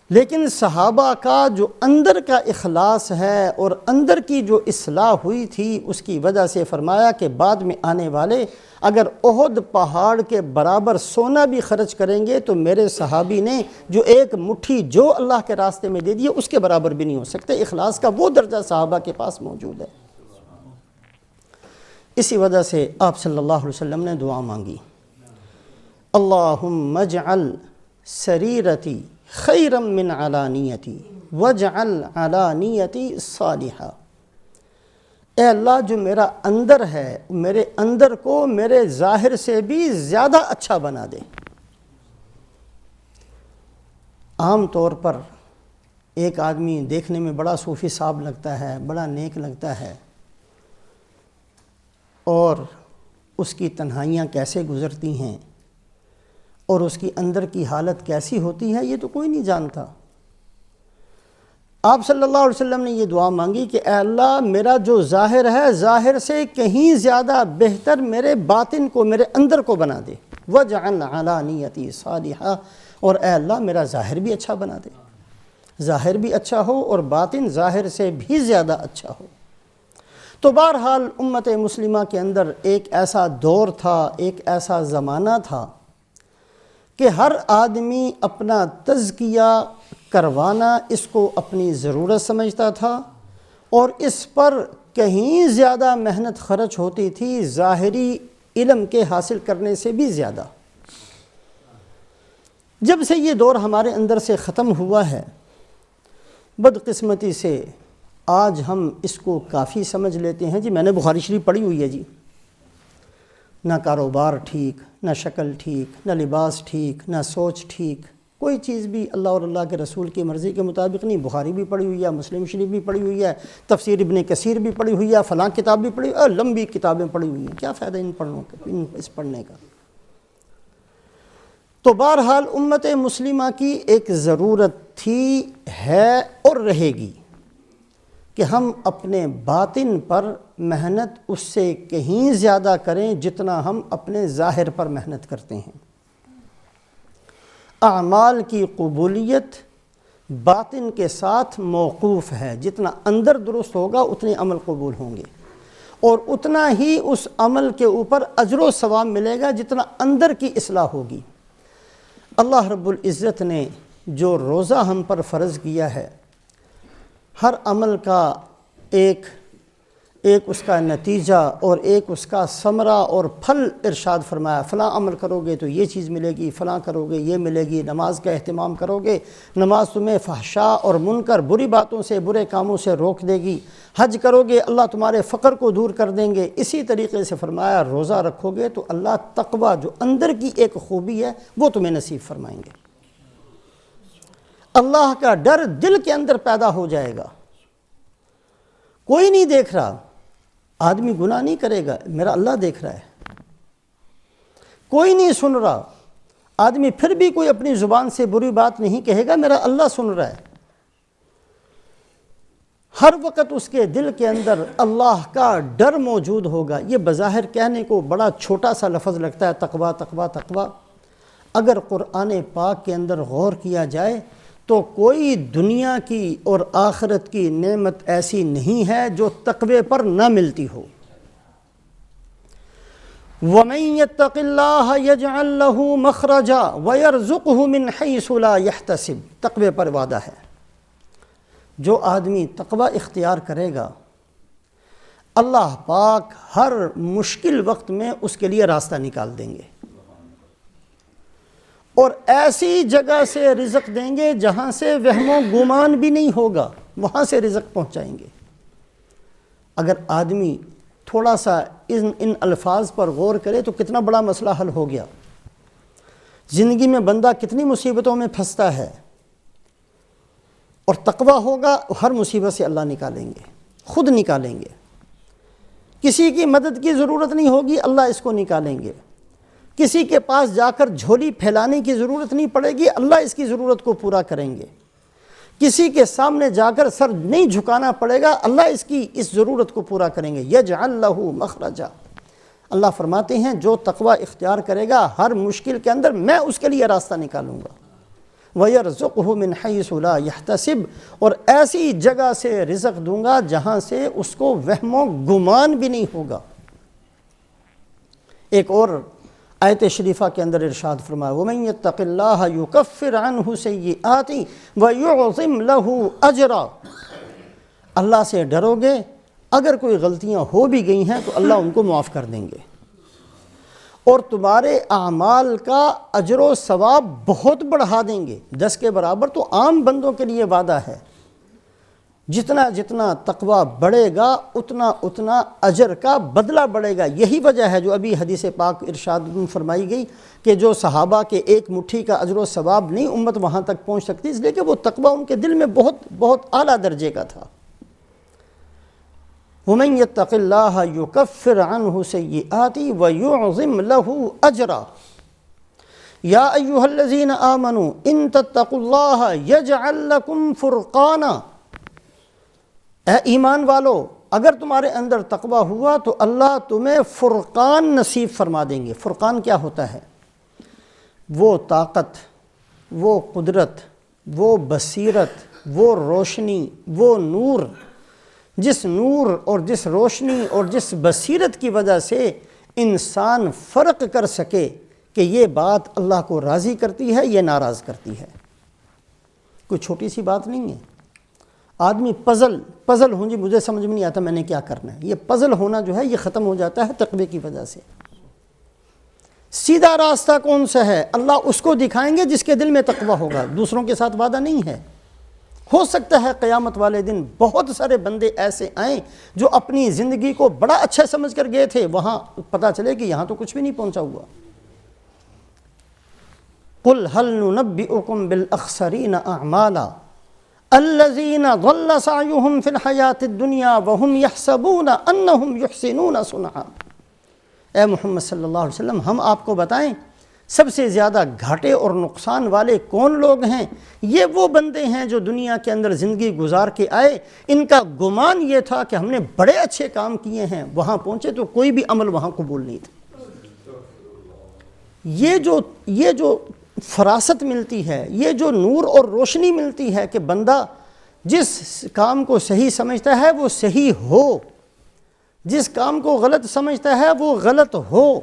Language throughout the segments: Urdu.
لیکن صحابہ کا جو اندر کا اخلاص ہے اور اندر کی جو اصلاح ہوئی تھی، اس کی وجہ سے فرمایا کہ بعد میں آنے والے اگر احد پہاڑ کے برابر سونا بھی خرچ کریں گے تو میرے صحابی نے جو ایک مٹھی جو اللہ کے راستے میں دے دی اس کے برابر بھی نہیں ہو سکتے۔ اخلاص کا وہ درجہ صحابہ کے پاس موجود ہے۔ اسی وجہ سے آپ صلی اللہ علیہ وسلم نے دعا مانگی، اللہم اجعل سریرتی خیرا من علانیتی واجعل علانیتی صالحہ۔ اے اللہ، جو میرا اندر ہے میرے اندر کو میرے ظاہر سے بھی زیادہ اچھا بنا دے۔ عام طور پر ایک آدمی دیکھنے میں بڑا صوفی صاحب لگتا ہے، بڑا نیک لگتا ہے، اور اس کی تنہائیاں کیسے گزرتی ہیں اور اس کی اندر کی حالت کیسی ہوتی ہے یہ تو کوئی نہیں جانتا۔ آپ صلی اللہ علیہ وسلم نے یہ دعا مانگی کہ اے اللہ، میرا جو ظاہر ہے ظاہر سے کہیں زیادہ بہتر میرے باطن کو، میرے اندر کو بنا دے۔ وَجْعَلْ عَلَانِيَتِي صَالِحًا، اور اے اللہ میرا ظاہر بھی اچھا بنا دے، ظاہر بھی اچھا ہو اور باطن ظاہر سے بھی زیادہ اچھا ہو۔ تو بہرحال امت مسلمہ کے اندر ایک ایسا دور تھا، ایک ایسا زمانہ تھا کہ ہر آدمی اپنا تزکیہ کروانا اس کو اپنی ضرورت سمجھتا تھا، اور اس پر کہیں زیادہ محنت خرچ ہوتی تھی ظاہری علم کے حاصل کرنے سے بھی زیادہ۔ جب سے یہ دور ہمارے اندر سے ختم ہوا ہے، بدقسمتی سے آج ہم اس کو کافی سمجھ لیتے ہیں، جی میں نے بخاری شریف پڑھی ہوئی ہے، جی نہ کاروبار ٹھیک، نہ شکل ٹھیک، نہ لباس ٹھیک، نہ سوچ ٹھیک، کوئی چیز بھی اللہ اور اللہ کے رسول کی مرضی کے مطابق نہیں۔ بخاری بھی پڑھی ہوئی ہے، مسلم شریف بھی پڑھی ہوئی ہے، تفسیر ابن کثیر بھی پڑھی ہوئی ہے، فلاں کتاب بھی پڑھی ہوئی ہے، لمبی کتابیں پڑھی ہوئی ہیں، کیا فائدہ اس پڑھنے کا؟ تو بہرحال امت مسلمہ کی ایک ضرورت تھی، ہے اور رہے گی کہ ہم اپنے باطن پر محنت اس سے کہیں زیادہ کریں جتنا ہم اپنے ظاہر پر محنت کرتے ہیں۔ اعمال کی قبولیت باطن کے ساتھ موقوف ہے، جتنا اندر درست ہوگا اتنے عمل قبول ہوں گے، اور اتنا ہی اس عمل کے اوپر اجر و ثواب ملے گا جتنا اندر کی اصلاح ہوگی۔ اللہ رب العزت نے جو روزہ ہم پر فرض کیا ہے، ہر عمل کا ایک اس کا نتیجہ اور ایک اس کا ثمرہ اور پھل ارشاد فرمایا۔ فلاں عمل کرو گے تو یہ چیز ملے گی، فلاں کرو گے یہ ملے گی، نماز کا اہتمام کرو گے، نماز تمہیں فحشاء اور منکر بری باتوں سے، برے کاموں سے روک دے گی، حج کرو گے اللہ تمہارے فقر کو دور کر دیں گے۔ اسی طریقے سے فرمایا روزہ رکھو گے تو اللہ تقوی جو اندر کی ایک خوبی ہے وہ تمہیں نصیب فرمائیں گے۔ اللہ کا ڈر دل کے اندر پیدا ہو جائے گا۔ کوئی نہیں دیکھ رہا، آدمی گناہ نہیں کرے گا، میرا اللہ دیکھ رہا ہے۔ کوئی نہیں سن رہا، آدمی پھر بھی کوئی اپنی زبان سے بری بات نہیں کہے گا، میرا اللہ سن رہا ہے۔ ہر وقت اس کے دل کے اندر اللہ کا ڈر موجود ہوگا۔ یہ بظاہر کہنے کو بڑا چھوٹا سا لفظ لگتا ہے، تقویٰ تقویٰ تقویٰ۔ اگر قرآن پاک کے اندر غور کیا جائے تو کوئی دنیا کی اور آخرت کی نعمت ایسی نہیں ہے جو تقوی پر نہ ملتی ہو۔ وَمَن يَتَّقِ اللَّهَ يَجْعَل لَّهُ مَخْرَجًا وَيَرْزُقْهُ مِنْ حَيْثُ لَا يَحْتَسِبُ۔ تقوی پر وعدہ ہے، جو آدمی تقوی اختیار کرے گا اللہ پاک ہر مشکل وقت میں اس کے لیے راستہ نکال دیں گے، اور ایسی جگہ سے رزق دیں گے جہاں سے وہم و گمان بھی نہیں ہوگا، وہاں سے رزق پہنچائیں گے۔ اگر آدمی تھوڑا سا ان الفاظ پر غور کرے تو کتنا بڑا مسئلہ حل ہو گیا۔ زندگی میں بندہ کتنی مصیبتوں میں پھنستا ہے، اور تقوی ہوگا ہر مصیبت سے اللہ نکالیں گے، خود نکالیں گے۔ کسی کی مدد کی ضرورت نہیں ہوگی، اللہ اس کو نکالیں گے۔ کسی کے پاس جا کر جھولی پھیلانے کی ضرورت نہیں پڑے گی، اللہ اس کی ضرورت کو پورا کریں گے۔ کسی کے سامنے جا کر سر نہیں جھکانا پڑے گا، اللہ اس ضرورت کو پورا کریں گے۔ یجعل لہ مخرجا، اللہ فرماتے ہیں جو تقوی اختیار کرے گا ہر مشکل کے اندر میں اس کے لیے راستہ نکالوں گا۔ وَيَرْزُقْهُ مِنْ حَيْثُ لَا يَحْتَسِبُ، اور ایسی جگہ سے رزق دوں گا جہاں سے اس کو وہم و گمان بھی نہیں ہوگا۔ ایک اور آیت شریفہ کے اندر ارشاد فرمایا وَمَن يَتَّقِ اللَّهَ يُكَفِّرْ عَنْهُ سَيِّئَاتِهِ وَيُعْظِمْ لَهُ أَجْرًا، اللہ سے ڈرو گے، اگر کوئی غلطیاں ہو بھی گئی ہیں تو اللہ ان کو معاف کر دیں گے، اور تمہارے اعمال کا اجر و ثواب بہت بڑھا دیں گے۔ 10 کے برابر تو عام بندوں کے لیے وعدہ ہے، جتنا جتنا تقوی بڑھے گا اتنا اتنا اجر کا بدلہ بڑھے گا۔ یہی وجہ ہے جو ابھی حدیث پاک ارشاد فرمائی گئی کہ جو صحابہ کے ایک مٹھی کا اجر و ثواب نہیں امت وہاں تک پہنچ سکتی، اس لیے کہ وہ تقوی ان کے دل میں بہت بہت اعلیٰ درجے کا تھا۔ وَمَن يَتَّقِ اللَّهَ يُكَفِّرْ عَنْهُ سَيِّئَاتِهِ وَيُعْظِمْ لَهُ أَجْرًا يَا أَيُّهَا الَّذِينَ آمَنُوا إِن تَتَّقُوا اللَّهَ يَجْعَلْ لَكُمْ فُرْقَانًا، اے ایمان والو اگر تمہارے اندر تقوی ہوا تو اللہ تمہیں فرقان نصیب فرما دیں گے۔ فرقان کیا ہوتا ہے؟ وہ طاقت، وہ قدرت، وہ بصیرت، وہ روشنی، وہ نور، جس نور اور جس روشنی اور جس بصیرت کی وجہ سے انسان فرق کر سکے کہ یہ بات اللہ کو راضی کرتی ہے، یہ ناراض کرتی ہے۔ کوئی چھوٹی سی بات نہیں ہے۔ آدمی پزل ہوں جی مجھے سمجھ میں نہیں آتا میں نے کیا کرنا ہے، یہ پزل ہونا جو ہے یہ ختم ہو جاتا ہے تقوی کی وجہ سے۔ سیدھا راستہ کون سا ہے؟ اللہ اس کو دکھائیں گے جس کے دل میں تقوی ہوگا، دوسروں کے ساتھ وعدہ نہیں ہے۔ ہو سکتا ہے قیامت والے دن بہت سارے بندے ایسے آئیں جو اپنی زندگی کو بڑا اچھا سمجھ کر گئے تھے، وہاں پتہ چلے کہ یہاں تو کچھ بھی نہیں پہنچا ہوا۔ قُلْ هَلْ نُنَبِّئُكُمْ بِالْأَخْسَرِينَ أَعْمَالًا الَّذِينَ ضَلَّ سَعْيُهُمْ فِي الْحَيَاةِ الدُّنْيَا وَهُمْ يَحْسَبُونَ أَنَّهُمْ يُحْسِنُونَ صُنْعًا، اے محمد صلی اللہ علیہ وسلم ہم آپ کو بتائیں سب سے زیادہ گھاٹے اور نقصان والے کون لوگ ہیں؟ یہ وہ بندے ہیں جو دنیا کے اندر زندگی گزار کے آئے، ان کا گمان یہ تھا کہ ہم نے بڑے اچھے کام کیے ہیں، وہاں پہنچے تو کوئی بھی عمل وہاں قبول نہیں تھا۔ یہ جو فراست ملتی ہے، یہ جو نور اور روشنی ملتی ہے کہ بندہ جس کام کو صحیح سمجھتا ہے وہ صحیح ہو، جس کام کو غلط سمجھتا ہے وہ غلط ہو،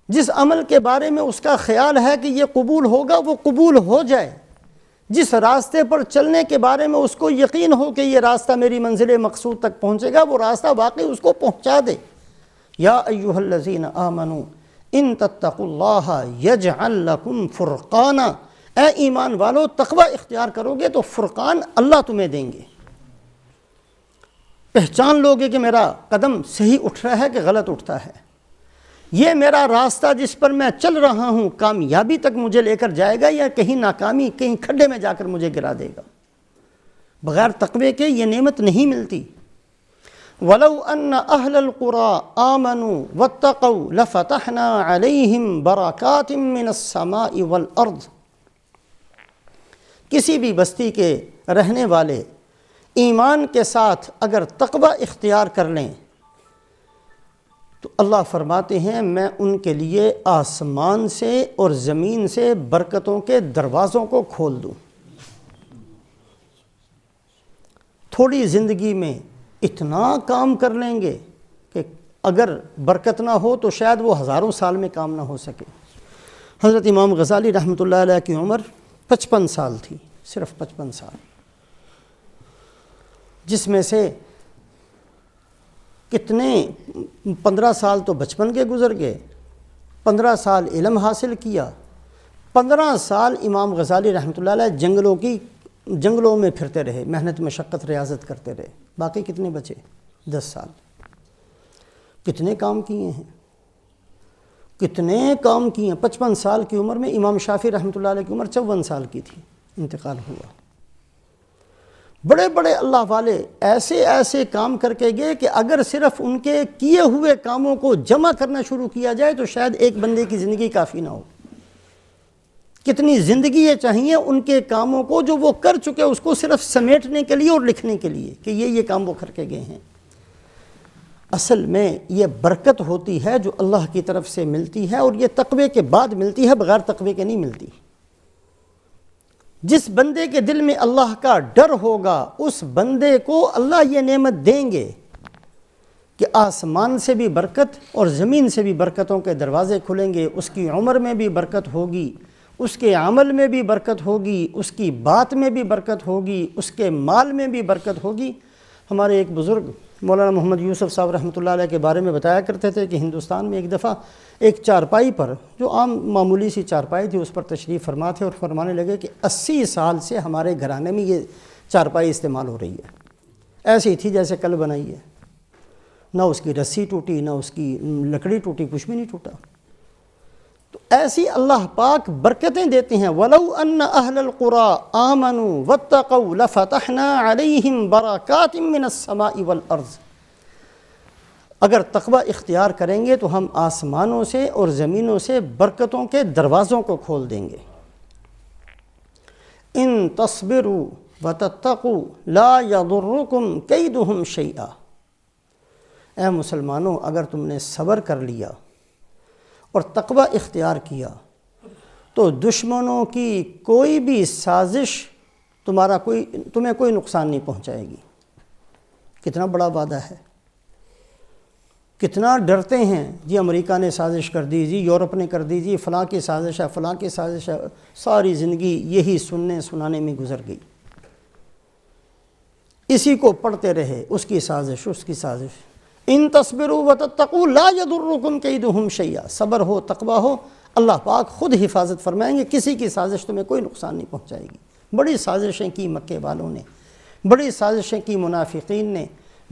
جس عمل کے بارے میں اس کا خیال ہے کہ یہ قبول ہوگا وہ قبول ہو جائے، جس راستے پر چلنے کے بارے میں اس کو یقین ہو کہ یہ راستہ میری منزل مقصود تک پہنچے گا، وہ راستہ واقعی اس کو پہنچا دے۔ یا ایھا الذین آمنوا ان تتقوا اللہ یجعل لکم فرقانا، اے ایمان والو تقوی اختیار کرو گے تو فرقان اللہ تمہیں دیں گے۔ پہچان لوگے کہ میرا قدم صحیح اٹھ رہا ہے کہ غلط اٹھتا ہے، یہ میرا راستہ جس پر میں چل رہا ہوں کامیابی تک مجھے لے کر جائے گا یا کہیں ناکامی، کہیں کھڈے میں جا کر مجھے گرا دے گا۔ بغیر تقوی کے یہ نعمت نہیں ملتی۔ وَلَوْ أَنَّ أَهْلَ الْقُرَىٰ آمَنُوا وَاتَّقَوْا لَفَتَحْنَا عَلَيْهِمْ بَرَكَاتٍ مِّنَ السَّمَاءِ وَالْأَرْضِ، کسی بھی بستی کے رہنے والے ایمان کے ساتھ اگر تقوی اختیار کر لیں تو اللہ فرماتے ہیں میں ان کے لیے آسمان سے اور زمین سے برکتوں کے دروازوں کو کھول دوں۔ تھوڑی زندگی میں اتنا کام کر لیں گے کہ اگر برکت نہ ہو تو شاید وہ ہزاروں سال میں کام نہ ہو سکے۔ حضرت امام غزالی رحمۃ اللہ علیہ کی عمر 55 سال تھی، صرف 55 سال، جس میں سے کتنے 15 سال تو بچپن کے گزر گئے، 15 سال علم حاصل کیا، 15 سال امام غزالی رحمۃ اللہ علیہ جنگلوں میں پھرتے رہے، محنت مشقت ریاضت کرتے رہے۔ باقی کتنے بچے؟ 10 سال۔ کتنے کام کیے ہیں، کتنے کام کیے ہیں۔ 55 سال کی عمر میں امام شافعی رحمۃ اللہ علیہ کی عمر 54 سال کی تھی، انتقال ہوا۔ بڑے بڑے اللہ والے ایسے کام کر کے گئے کہ اگر صرف ان کے کیے ہوئے کاموں کو جمع کرنا شروع کیا جائے تو شاید ایک بندے کی زندگی کافی نہ ہو۔ کتنی زندگیاں چاہیے ان کے کاموں کو جو وہ کر چکے اس کو صرف سمیٹنے کے لیے اور لکھنے کے لیے کہ یہ کام وہ کر کے گئے ہیں۔ اصل میں یہ برکت ہوتی ہے جو اللہ کی طرف سے ملتی ہے، اور یہ تقوی کے بعد ملتی ہے، بغیر تقوی کے نہیں ملتی۔ جس بندے کے دل میں اللہ کا ڈر ہوگا اس بندے کو اللہ یہ نعمت دیں گے کہ آسمان سے بھی برکت اور زمین سے بھی برکتوں کے دروازے کھلیں گے، اس کی عمر میں بھی برکت ہوگی، اس کے عمل میں بھی برکت ہوگی، اس کی بات میں بھی برکت ہوگی، اس کے مال میں بھی برکت ہوگی۔ ہمارے ایک بزرگ مولانا محمد یوسف صاحب رحمۃ اللہ علیہ کے بارے میں بتایا کرتے تھے کہ ہندوستان میں ایک دفعہ ایک چارپائی پر، جو عام معمولی سی چارپائی تھی، اس پر تشریف فرما تھے اور فرمانے لگے کہ 80 سال سے ہمارے گھرانے میں یہ چارپائی استعمال ہو رہی ہے، ایسی تھی جیسے کل بنائی ہے، نہ اس کی رسی ٹوٹی، نہ اس کی لکڑی ٹوٹی، کچھ بھی نہیں ٹوٹا۔ تو ایسی اللہ پاک برکتیں دیتے ہیں۔ وَلَوْ أَنَّ أَهْلَ الْقُرَىٰ آمَنُوا وَاتَّقَوْا لَفَتَحْنَا عَلَيْهِمْ بَرَكَاتٍ مِّنَ السَّمَاءِ وَالْأَرْضِ، اگر تقوی اختیار کریں گے تو ہم آسمانوں سے اور زمینوں سے برکتوں کے دروازوں کو کھول دیں گے۔ إِن تَصْبِرُوا وَتَتَّقُوا لَا يَضُرُّكُمْ كَيْدُهُمْ شَيْئًا، اے مسلمانوں اگر تم نے صبر کر لیا اور تقوی اختیار کیا تو دشمنوں کی کوئی بھی سازش تمہیں کوئی نقصان نہیں پہنچائے گی۔ کتنا بڑا وعدہ ہے، کتنا ڈرتے ہیں جی امریکہ نے سازش کر دی، جی یورپ نے کر دی، جی فلاں کی سازش ہے، فلاں کی سازش ہے، ساری زندگی یہی سننے سنانے میں گزر گئی، اسی کو پڑھتے رہے، اس کی سازش، اس کی سازش۔ ان تصبروا وتتقوا لا يضركم كيدهم شيئا، صبر ہو، تقوی ہو، اللہ پاک خود حفاظت فرمائیں گے، کسی کی سازش تمہیں کوئی نقصان نہیں پہنچائے گی۔ بڑی سازشیں کی مکے والوں نے، بڑی سازشیں کی منافقین نے،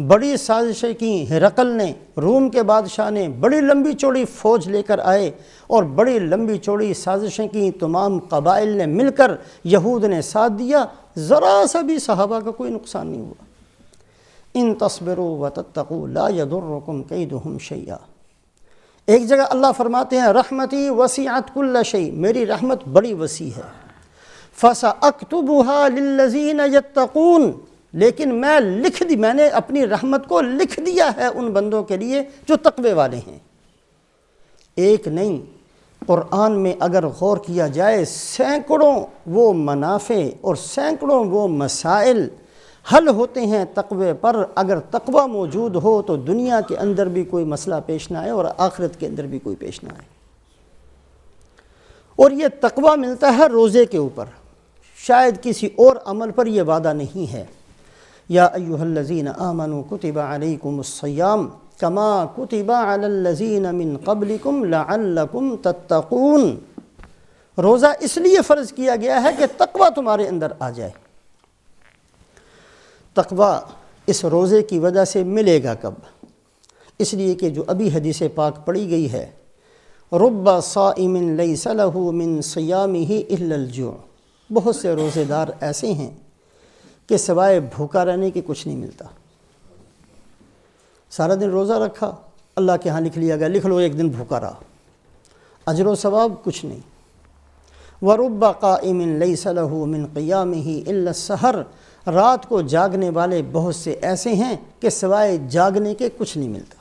بڑی سازشیں کی ہرقل نے، روم کے بادشاہ نے، بڑی لمبی چوڑی فوج لے کر آئے اور بڑی لمبی چوڑی سازشیں کی، تمام قبائل نے مل کر، یہود نے ساتھ دیا، ذرا سا بھی صحابہ کا کوئی نقصان نہیں ہوا۔ ان تصبروا وتتقوا لا يضركم كيدهم شيئا۔ ایک جگہ اللہ فرماتے ہیں رحمتی وسعت كل شيء، میری رحمت بڑی وسیع ہے، فسأكتبها للذين يتقون، لیکن میں نے اپنی رحمت کو لکھ دیا ہے ان بندوں کے لیے جو تقوی والے ہیں۔ ایک نہیں، قرآن میں اگر غور کیا جائے سینکڑوں وہ منافع اور سینکڑوں وہ مسائل حل ہوتے ہیں تقوی پر۔ اگر تقوی موجود ہو تو دنیا کے اندر بھی کوئی مسئلہ پیش نہ آئے اور آخرت کے اندر بھی کوئی پیش نہ آئے۔ اور یہ تقوی ملتا ہے روزے کے اوپر، شاید کسی اور عمل پر یہ وعدہ نہیں ہے۔ یا ایھا الذین آمنوا کتب علیکم الصیام کما کتب علی الذین من قبلکم لعلکم تتقون، روزہ اس لیے فرض کیا گیا ہے کہ تقوی تمہارے اندر آ جائے۔ تقوی اس روزے کی وجہ سے ملے گا کب؟ اس لیے کہ جو ابھی حدیث پاک پڑھی گئی ہے، رب صائم لیس لہ من صیامہ الا الجوع، بہت سے روزے دار ایسے ہیں کہ سوائے بھوکا رہنے کے کچھ نہیں ملتا۔ سارا دن روزہ رکھا، اللہ کے ہاں لکھ لیا گیا، لکھ لو ایک دن بھوکا رہا، اجر و ثواب کچھ نہیں۔ وَرُبَّ قَائِمٍ لَيْسَ لَهُ مِنْ قِيَامِهِ إِلَّا السَّحَرُ، رات کو جاگنے والے بہت سے ایسے ہیں کہ سوائے جاگنے کے کچھ نہیں ملتا۔